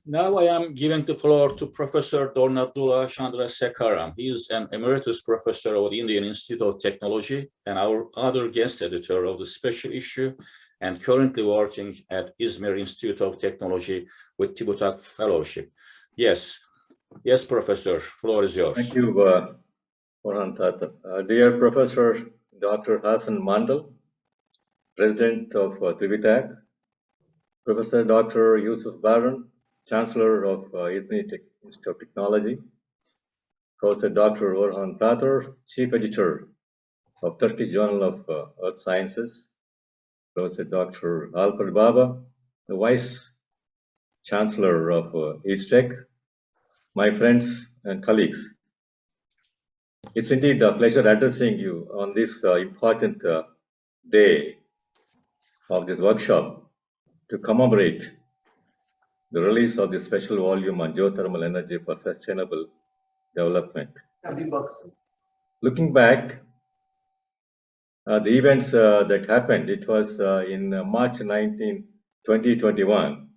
Now I am giving the floor to Professor Dornadula CHANDRASEKHARAM. He is an emeritus professor of the Indian Institute of Technology and our other guest editor of the special issue, and currently working at Izmir Institute of Technology with TÜBİTAK Fellowship. Yes, Professor, floor is yours. Thank you, Orhan Tata. Dear Professor Dr. Hassan Mandal, President of TÜBİTAK, Professor Dr. Yusuf Baran, Chancellor of Izmir Institute of Technology, Professor Dr. Orhan Tata, Chief Editor of Turkish Journal of Earth Sciences, Professor Dr. Alper Baba, the Vice Chancellor of ISTEC, my friends and colleagues. It's indeed a pleasure addressing you on this important day of this workshop to commemorate the release of this special volume on geothermal energy for sustainable development. Looking back, the events that happened, it was in March 19, 2021.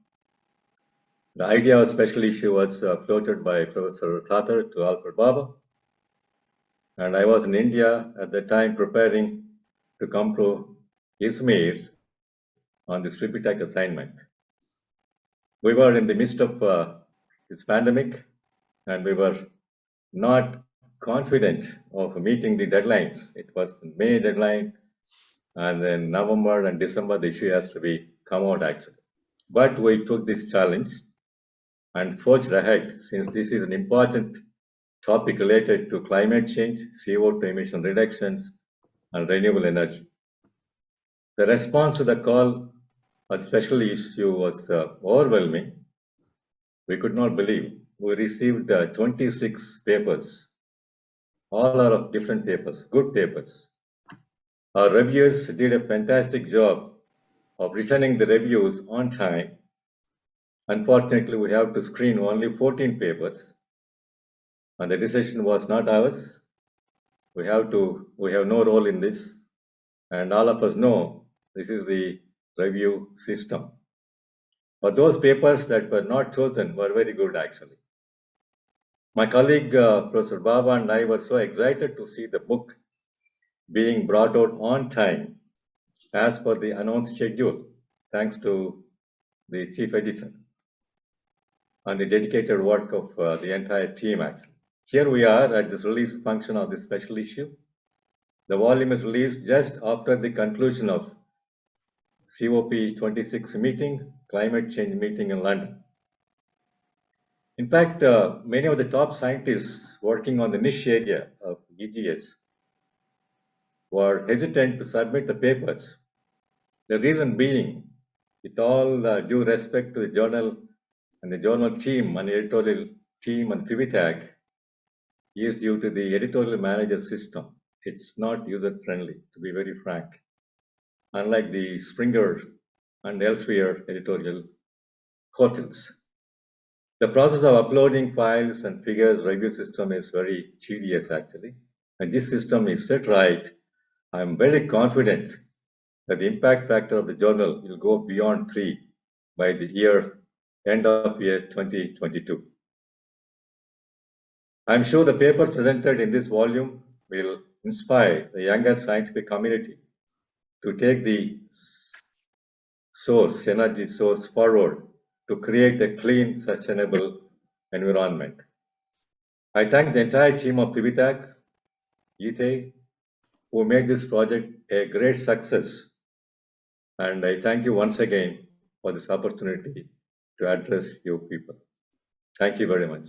The idea of special issue was floated by Professor Thakur to Alfred Baba. And I was in India at the time preparing to come to Izmir on this TÜBİTAK assignment. We were in the midst of this pandemic, and we were not confident of meeting the deadlines. It was the May deadline, and then November and December the issue has to be come out actually. But we took this challenge and forged ahead, since this is an important topic related to climate change, CO2 emission reductions, and renewable energy. The response to the call of the special issue was overwhelming. We could not believe. We received 26 papers. All are of different papers, good papers. Our reviewers did a fantastic job of returning the reviews on time. Unfortunately, we have to screen only 14 papers, and the decision was not ours. We have no role in this, and all of us know this is the review system. But those papers that were not chosen were very good actually. My colleague Professor Baba and I were so excited to see the book being brought out on time as per the announced schedule, thanks to the chief editor and the dedicated work of the entire team actually. Here we are at this release function of this special issue. The volume is released just after the conclusion of COP26 meeting, climate change meeting in London. In fact, many of the top scientists working on the niche area of EGS were hesitant to submit the papers. The reason being, with all due respect to the journal and the journal team and editorial team and TÜBİTAK, is due to the editorial manager system. It's not user-friendly, to be very frank, unlike the Springer and elsewhere editorial portals. The process of uploading files and figures review system is very tedious actually. And this system is set right, I'm very confident that the impact factor of the journal will go beyond 3 by the end of year 2022. I'm sure the papers presented in this volume will inspire the younger scientific community to take the energy source forward to create a clean, sustainable environment. I thank the entire team of TÜBİTAK, ETH, who made this project a great success. And I thank you once again for this opportunity to address you people. Thank you very much.